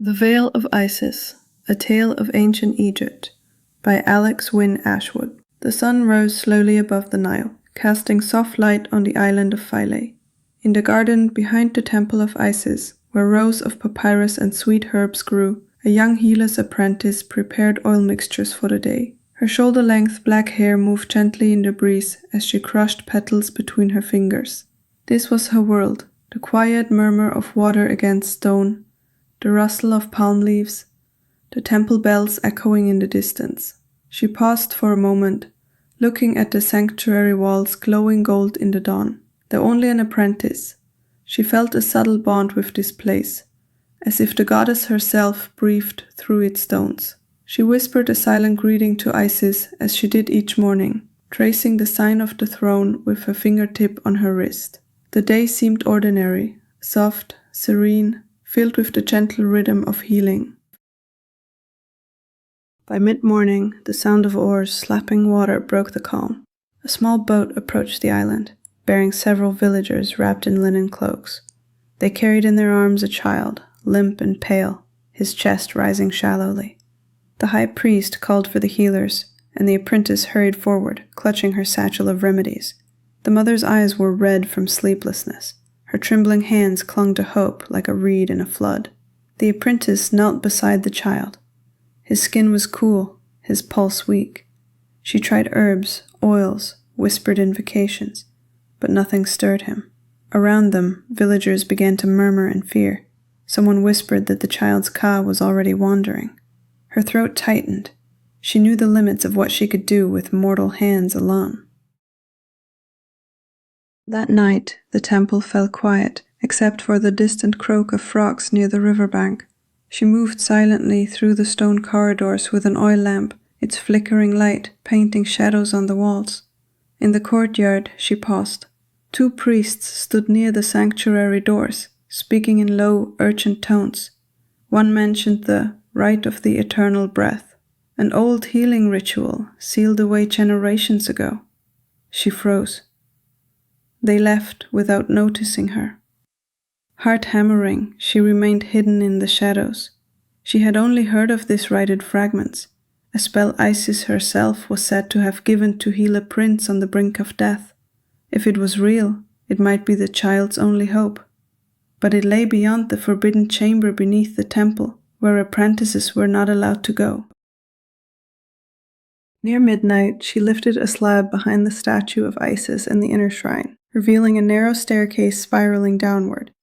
The Veil of Isis, A Tale of Ancient Egypt, by Alex Wynne Ashwood. The sun rose slowly above the Nile, casting soft light on the island of Philae. In the garden behind the temple of Isis, where rows of papyrus and sweet herbs grew, a young healer's apprentice prepared oil mixtures for the day. Her shoulder-length black hair moved gently in the breeze as she crushed petals between her fingers. This was her world, the quiet murmur of water against stone, the rustle of palm leaves, the temple bells echoing in the distance. She paused for a moment, looking at the sanctuary walls glowing gold in the dawn. Though only an apprentice, she felt a subtle bond with this place, as if the goddess herself breathed through its stones. She whispered a silent greeting to Isis as she did each morning, tracing the sign of the throne with her fingertip on her wrist. The day seemed ordinary, soft, serene, filled with the gentle rhythm of healing. By mid-morning, the sound of oars slapping water broke the calm. A small boat approached the island, bearing several villagers wrapped in linen cloaks. They carried in their arms a child, limp and pale, his chest rising shallowly. The high priest called for the healers, and the apprentice hurried forward, clutching her satchel of remedies. The mother's eyes were red from sleeplessness. Her trembling hands clung to hope like a reed in a flood. The apprentice knelt beside the child. His skin was cool, his pulse weak. She tried herbs, oils, whispered invocations, but nothing stirred him. Around them, villagers began to murmur in fear. Someone whispered that the child's ka was already wandering. Her throat tightened. She knew the limits of what she could do with mortal hands alone. That night, the temple fell quiet, except for the distant croak of frogs near the riverbank. She moved silently through the stone corridors with an oil lamp, its flickering light painting shadows on the walls. In the courtyard, she paused. 2 priests stood near the sanctuary doors, speaking in low, urgent tones. One mentioned the rite of the eternal breath, an old healing ritual sealed away generations ago. She froze. They left without noticing her. Heart hammering, she remained hidden in the shadows. She had only heard of this rite in fragments, a spell Isis herself was said to have given to heal a prince on the brink of death. If it was real, it might be the child's only hope. But it lay beyond the forbidden chamber beneath the temple, where apprentices were not allowed to go. Near midnight, she lifted a slab behind the statue of Isis in the inner shrine, revealing a narrow staircase spiraling downward.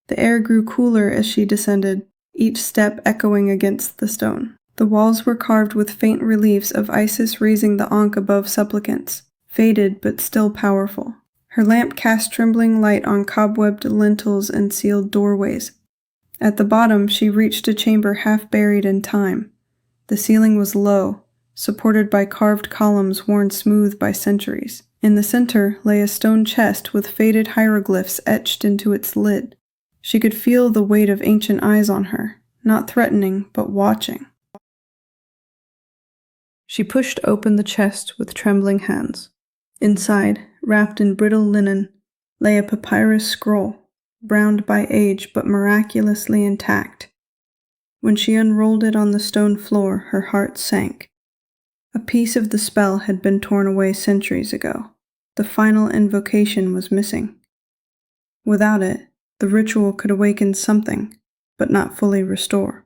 The air grew cooler as she descended, each step echoing against the stone. The walls were carved with faint reliefs of Isis raising the ankh above supplicants, faded but still powerful. Her lamp cast trembling light on cobwebbed lintels and sealed doorways. At the bottom, she reached a chamber half buried in time. The ceiling was low, supported by carved columns worn smooth by centuries. In the center lay a stone chest with faded hieroglyphs etched into its lid. She could feel the weight of ancient eyes on her, not threatening, but watching. She pushed open the chest with trembling hands. Inside, wrapped in brittle linen, lay a papyrus scroll, browned by age but miraculously intact. When she unrolled it on the stone floor, her heart sank. A piece of the spell had been torn away centuries ago. The final invocation was missing. Without it, the ritual could awaken something, but not fully restore.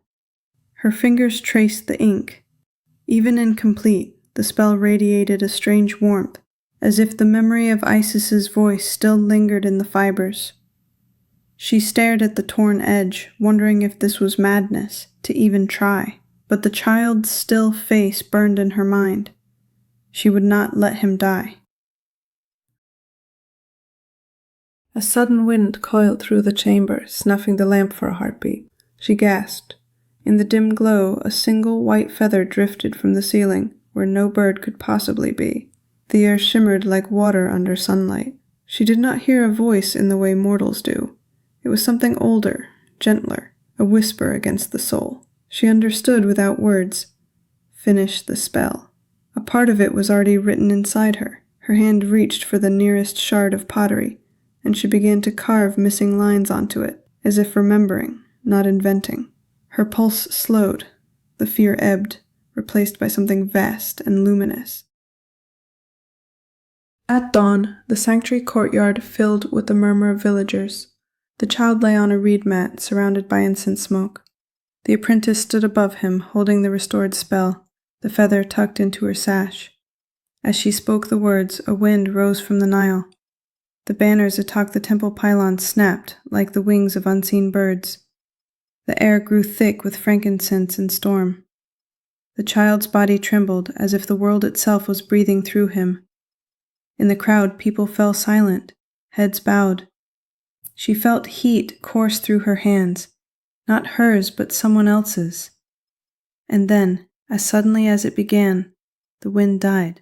Her fingers traced the ink. Even incomplete, the spell radiated a strange warmth, as if the memory of Isis's voice still lingered in the fibers. She stared at the torn edge, wondering if this was madness, to even try. But the child's still face burned in her mind. She would not let him die. A sudden wind coiled through the chamber, snuffing the lamp for a heartbeat. She gasped. In the dim glow, a single white feather drifted from the ceiling, where no bird could possibly be. The air shimmered like water under sunlight. She did not hear a voice in the way mortals do. It was something older, gentler, a whisper against the soul. She understood without words. Finish the spell. A part of it was already written inside her. Her hand reached for the nearest shard of pottery, and she began to carve missing lines onto it, as if remembering, not inventing. Her pulse slowed. The fear ebbed, replaced by something vast and luminous. At dawn, the sanctuary courtyard filled with the murmur of villagers. The child lay on a reed mat, surrounded by incense smoke. The apprentice stood above him, holding the restored spell, the feather tucked into her sash. As she spoke the words, a wind rose from the Nile. The banners atop the temple pylons snapped like the wings of unseen birds. The air grew thick with frankincense and storm. The child's body trembled as if the world itself was breathing through him. In the crowd, people fell silent, heads bowed. She felt heat course through her hands, not hers but someone else's. And then, as suddenly as it began, the wind died.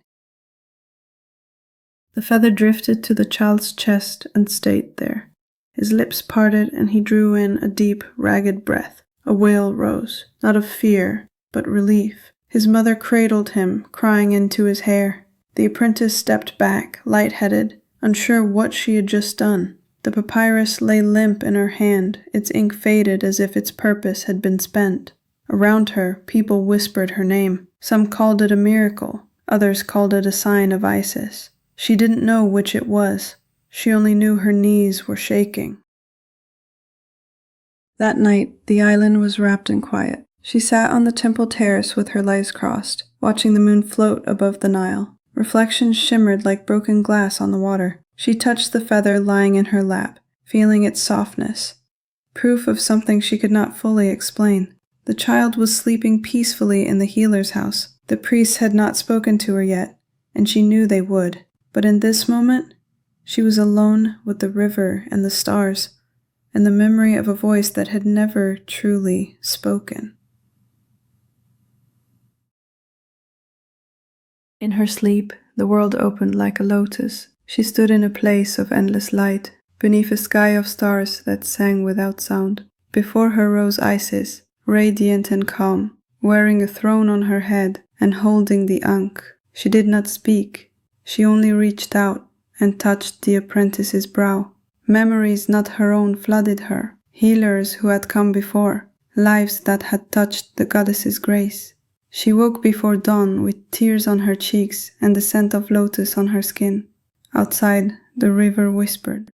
The feather drifted to the child's chest and stayed there. His lips parted and he drew in a deep, ragged breath. A wail rose, not of fear, but relief. His mother cradled him, crying into his hair. The apprentice stepped back, light-headed, unsure what she had just done. The papyrus lay limp in her hand, its ink faded as if its purpose had been spent. Around her, people whispered her name. Some called it a miracle, others called it a sign of Isis. She didn't know which it was. She only knew her knees were shaking. That night, the island was wrapped in quiet. She sat on the temple terrace with her legs crossed, watching the moon float above the Nile. Reflections shimmered like broken glass on the water. She touched the feather lying in her lap, feeling its softness. Proof of something she could not fully explain. The child was sleeping peacefully in the healer's house. The priests had not spoken to her yet, and she knew they would. But in this moment, she was alone with the river and the stars, and the memory of a voice that had never truly spoken. In her sleep, the world opened like a lotus. She stood in a place of endless light, beneath a sky of stars that sang without sound. Before her rose Isis, radiant and calm, wearing a throne on her head and holding the ankh. She did not speak. She only reached out and touched the apprentice's brow. Memories not her own flooded her, healers who had come before, lives that had touched the goddess's grace. She woke before dawn with tears on her cheeks and the scent of lotus on her skin. Outside, the river whispered.